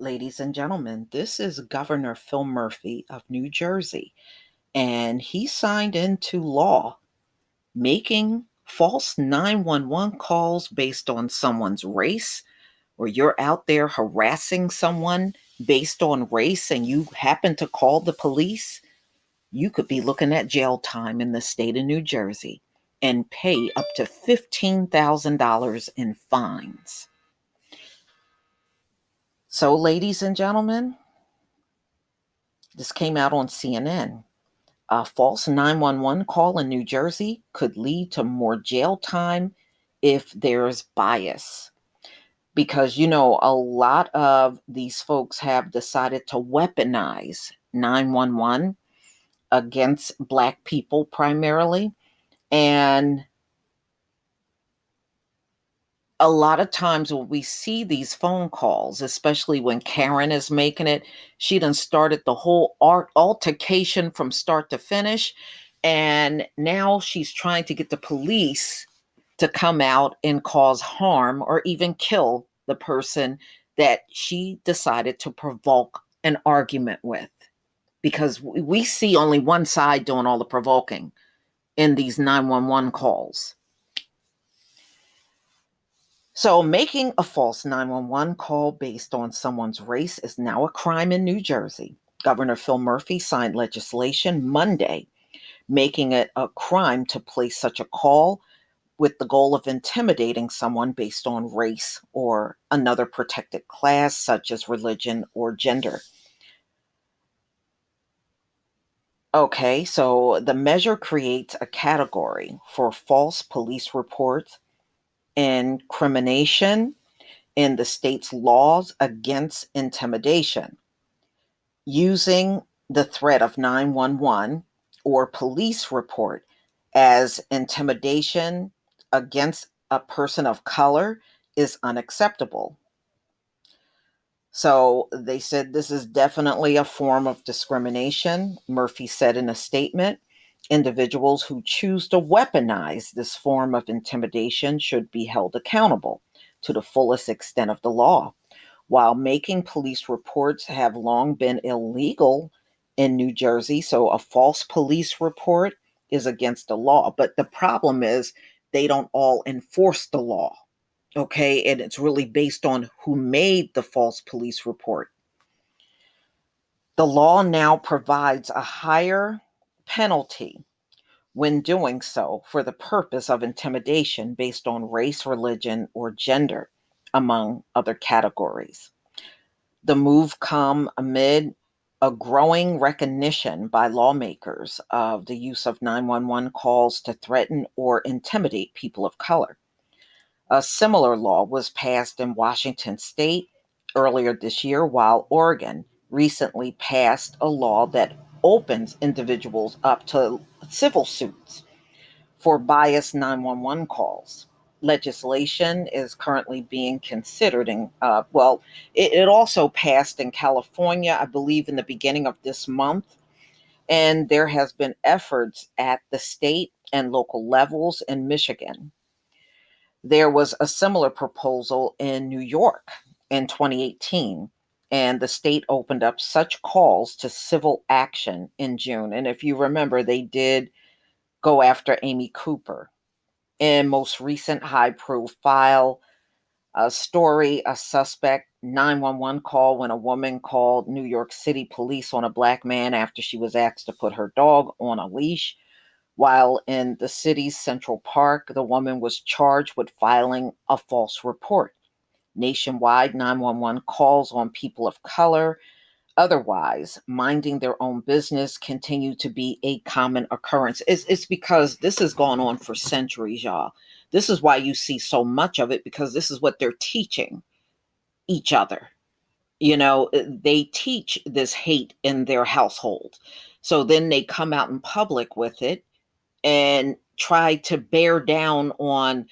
ladies and gentlemen. This is Governor Phil Murphy of New Jersey, and he signed into law making false 911 calls based on someone's race, or you're out there harassing someone based on race and you happen to call the police. You could be looking at jail time in the state of New Jersey and pay up to $15,000 in fines. So, ladies and gentlemen, this came out on CNN. A false 911 call in New Jersey could lead to more jail time if there's bias. Because, a lot of these folks have decided to weaponize 911 against Black people primarily. And a lot of times when we see these phone calls, especially when Karen is making it, she done started the whole altercation from start to finish. And now she's trying to get the police to come out and cause harm or even kill the person that she decided to provoke an argument with. Because we see only one side doing all the provoking in these 911 calls. So, making a false 911 call based on someone's race is now a crime in New Jersey. Governor Phil Murphy signed legislation Monday making it a crime to place such a call with the goal of intimidating someone based on race or another protected class, such as religion or gender. Okay, so the measure creates a category for false police reports, incrimination, in the state's laws against intimidation, using the threat of 911 or police report as intimidation against a person of color is unacceptable. So they said this is definitely a form of discrimination. Murphy said in a statement, individuals who choose to weaponize this form of intimidation should be held accountable to the fullest extent of the law. While making police reports have long been illegal in New Jersey, so a false police report is against the law. But the problem is they don't all enforce the law. Okay, and it's really based on who made the false police report. The law now provides a higher penalty when doing so for the purpose of intimidation based on race, religion, or gender, among other categories. The move come amid a growing recognition by lawmakers of the use of 911 calls to threaten or intimidate people of color. A similar law was passed in Washington state earlier this year, while Oregon recently passed a law that opens individuals up to civil suits for biased 911 calls. Legislation is currently being considered it also passed in California, I believe, in the beginning of this month. And there has been efforts at the state and local levels in Michigan. There was a similar proposal in New York in 2018, and the state opened up such calls to civil action in June. And if you remember, they did go after Amy Cooper. In most recent high profile story, a suspect 911 call when a woman called New York City police on a Black man after she was asked to put her dog on a leash. While in the city's Central Park, the woman was charged with filing a false report. Nationwide, 911 calls on people of color, otherwise minding their own business, continue to be a common occurrence. It's because this has gone on for centuries, y'all. This is why you see so much of it, because this is what they're teaching each other. They teach this hate in their household. So then they come out in public with it and try to bear down on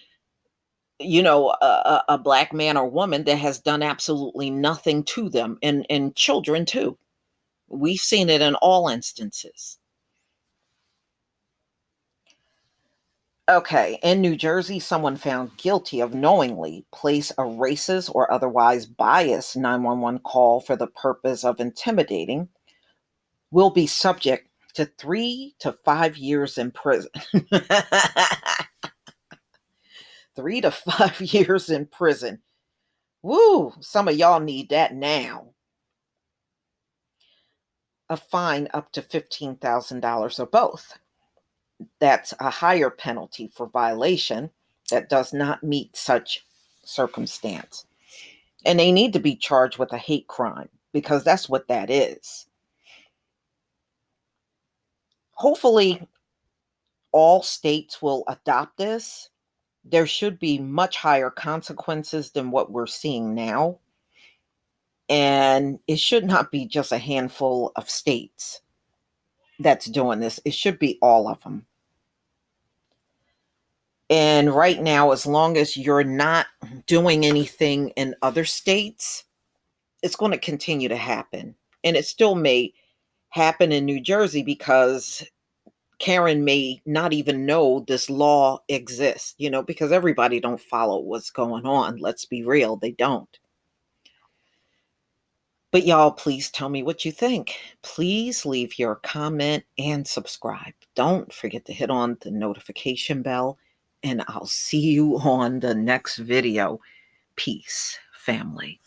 a Black man or woman that has done absolutely nothing to them, and children too. We've seen it in all instances. Okay, in New Jersey, someone found guilty of knowingly place a racist or otherwise biased 911 call for the purpose of intimidating will be subject to 3 to 5 years in prison. 3 to 5 years in prison. Woo, some of y'all need that now. A fine up to $15,000 or both. That's a higher penalty for violation that does not meet such circumstance. And they need to be charged with a hate crime because that's what that is. Hopefully, all states will adopt this. There should be much higher consequences than what we're seeing now. And it should not be just a handful of states that's doing this, it should be all of them. And right now, as long as you're not doing anything in other states, it's going to continue to happen. And it still may happen in New Jersey because Karen may not even know this law exists, because everybody don't follow what's going on. Let's be real, they don't. But y'all, please tell me what you think. Please leave your comment and subscribe. Don't forget to hit on the notification bell, and I'll see you on the next video. Peace, family.